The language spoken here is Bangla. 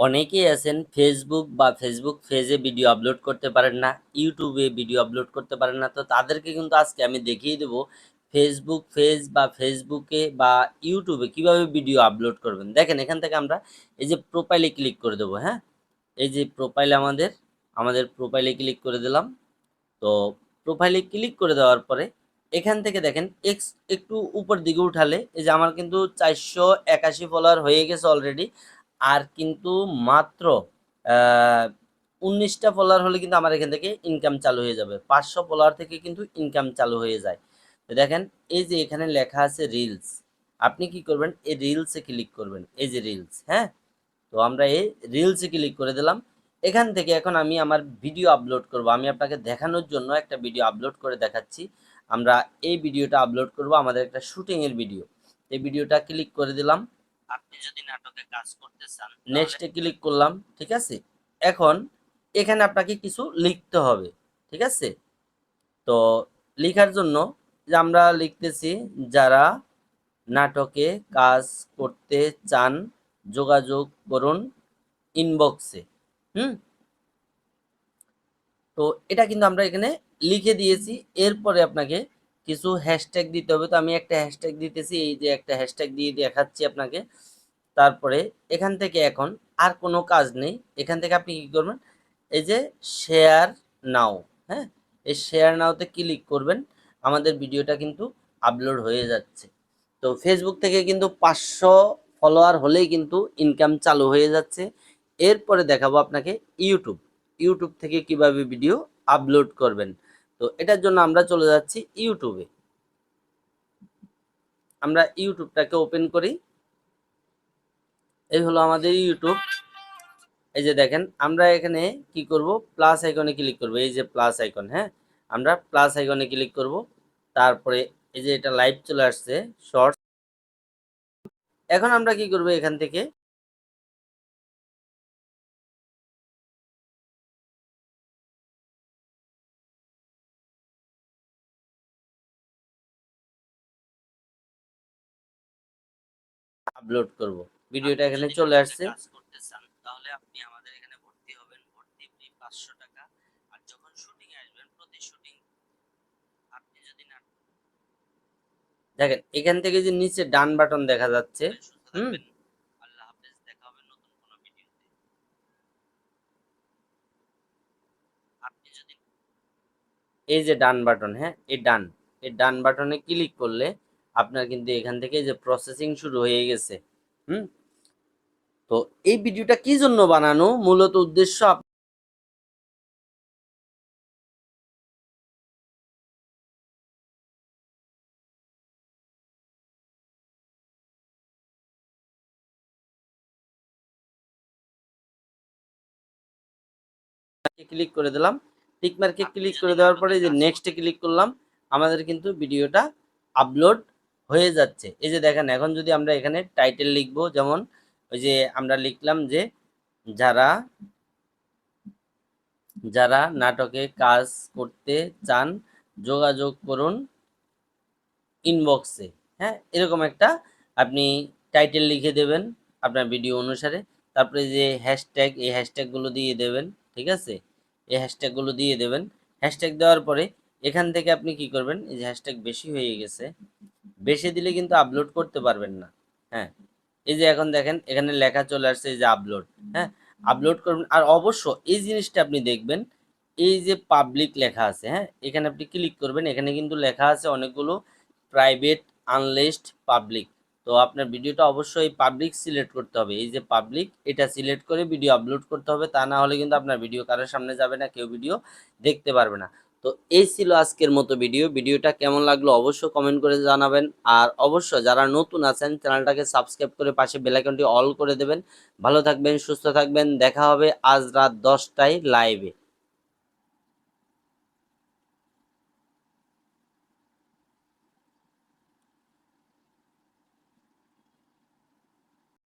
অনেকেই আছেন ফেসবুক বা ফেসবুক পেজে ভিডিও আপলোড করতে পারেন না, ইউটিউবে ভিডিও আপলোড করতে পারেন না। তো তাদেরকে কিন্তু আজকে আমি দেখিয়ে দেব ফেসবুক পেজ বা ফেসবুকে বা ইউটিউবে কিভাবে ভিডিও আপলোড করবেন। দেখেন এখান থেকে আমরা এই যে প্রোফাইলে ক্লিক করে দেবো। হ্যাঁ, এই যে প্রোফাইলে আমাদের প্রোফাইলে ক্লিক করে দিলাম। তো প্রোফাইলে ক্লিক করে দেওয়ার পরে এখান থেকে দেখেন একটু উপর দিকে উঠালে এই যে আমার কিন্তু 481 ফলোয়ার হয়ে গেছে অলরেডি। আর কিন্তু মাত্র 19টা ফলোয়ার হলে কিন্তু আমার এখান থেকে ইনকাম চালু হয়ে যাবে। 500 ফলোয়ার থেকে কিন্তু ইনকাম চালু হয়ে যায়। তো দেখেন এই যে এখানে লেখা আছে রিলস, আপনি কি করবেন, এই রিলসে ক্লিক করবেন। এই যে রিলস, হ্যাঁ, তো আমরা এই রিলসে ক্লিক করে দিলাম। এখান থেকে এখন আমি আমার ভিডিও আপলোড করব। আমি আপনাকে দেখানোর জন্য একটা ভিডিও আপলোড করে দেখাচ্ছি। আমরা এই ভিডিওটা আপলোড করব, আমাদের একটা শুটিংয়ের ভিডিও। এই ভিডিওটা ক্লিক করে দিলাম। আপনি যদি নাটকে কাজ করতে চান নেক্সটে ক্লিক করলাম। ঠিক আছে, এখন এখানে আপনাকে কিছু লিখতে হবে। ঠিক আছে, তো লেখার জন্য যে আমরা লিখতেছি, যারা নাটকে কাজ করতে চান যোগাযোগ করুন ইনবক্সে। হুম, তো এটা কিন্তু আমরা এখানে লিখে দিয়েছি। এরপরে আপনাকে কিছু হ্যাশট্যাগ দিতে হবে। তো আমি একটা হ্যাশট্যাগ দিতেছি, এই যে একটা হ্যাশট্যাগ দিয়ে দেখাচ্ছি আপনাকে। তারপরে এখান থেকে এখন আর কোনো কাজ নেই। এখান থেকে আপনি কি করবেন, এই যে শেয়ার নাও, হ্যাঁ, এই শেয়ার নাওতে ক্লিক করবেন। আমাদের ভিডিওটা কিন্তু আপলোড হয়ে যাচ্ছে। তো ফেসবুক থেকে কিন্তু 500 ফলোয়ার হলেই কিন্তু ইনকাম চালু হয়ে যাচ্ছে। এরপরে দেখাবো আপনাকে ইউটিউব থেকে কিভাবে ভিডিও আপলোড করবেন। তো এটার জন্য আমরা চলে যাচ্ছি ইউটিউবে। আমরা ইউটিউবটাকে ওপেন করি। এই হলো আমাদের ইউটিউব। এই যে দেখেন আমরা এখানে কি করব, প্লাস আইকনে ক্লিক করব। এই যে প্লাস আইকন, হ্যাঁ, আমরা প্লাস আইকনে ক্লিক করব। তারপরে এই যে এটা লাইভ চলে আসছে শর্টস। এখন আমরা কি করব, এখান থেকে আপলোড করব। ভিডিওটা এখানে চলে আসছে। কাজ করতে চান তাহলে আপনি আমাদের এখানে ভর্তি হবেন। ভর্তি ফি 500 টাকা। আর যখন শুটিং এ আসবেন প্রতি শুটিং আপনি যদি না দেখেন এখান থেকে যে নিচে ডান বাটন দেখা যাচ্ছে। হুম, আল্লাহ হাফেজ, দেখা হবে নতুন কোনো ভিডিওতে। আপনি যদি এই যে ডান বাটন, হ্যাঁ, এই ডান বাটনে ক্লিক করলে আপনার কিন্তু এখান থেকে যে প্রসেসিং শুরু হয়ে গেছে। হুম, তো এই ভিডিওটা কি জন্য বানানো, মূলত উদ্দেশ্য ক্লিক করে দিলাম। টিক মার্কে ক্লিক করে দেওয়ার পরে যে নেক্সটে ক্লিক করলাম, আমাদের কিন্তু ভিডিওটা আপলোড হয়ে যাচ্ছে। এই যে দেখেন এখন যদি আমরা এখানে টাইটেল লিখবো, যেমন ওই যে আমরা লিখলাম যে যারা যারা নাটকে কাজ করতে চান যোগাযোগ করুন ইনবক্সে। হ্যাঁ, এরকম একটা আপনি টাইটেল লিখে দেবেন আপনার ভিডিও অনুসারে। তারপরে যে হ্যাশট্যাগ, এই হ্যাশট্যাগুলো দিয়ে দেবেন। ঠিক আছে, এই হ্যাশট্যাগুলো দিয়ে দেবেন। হ্যাশট্যাগ দেওয়ার পরে এখান থেকে আপনি কি করবেন, এই যে হ্যাশট্যাগ বেশি হয়ে গেছে, বেশি দিলে কিন্তু আপলোড করতে পারবেন না। হ্যাঁ, এই যে এখন দেখেন এখানে লেখা চলে আসছে এই যে আপলোড। হ্যাঁ, আপলোড করবেন। আর অবশ্য এই জিনিসটা আপনি দেখবেন, এই যে পাবলিক লেখা আছে, হ্যাঁ, এখানে আপনি ক্লিক করবেন। এখানে কিন্তু লেখা আছে অনেকগুলো প্রাইভেট, আনলিস্ট, পাবলিক। তো আপনার ভিডিওটা অবশ্যই পাবলিক সিলেক্ট করতে হবে। এই যে পাবলিক, এটা সিলেক্ট করে ভিডিও আপলোড করতে হবে। তা না হলে কিন্তু আপনার ভিডিও কারোর সামনে যাবে না, কেউ ভিডিও দেখতে পারবে না। তো এই ছিল আজকের মতো ভিডিওটা কেমন লাগলো অবশ্যই কমেন্ট করে জানাবেন। আর অবশ্যই যারা নতুন আছেন চ্যানেলটাকে সাবস্ক্রাইব করে পাশে বেল আইকনটি অল করে দেবেন। ভালো থাকবেন, সুস্থ থাকবেন, দেখা হবে আজ রাত 10টায় লাইভে।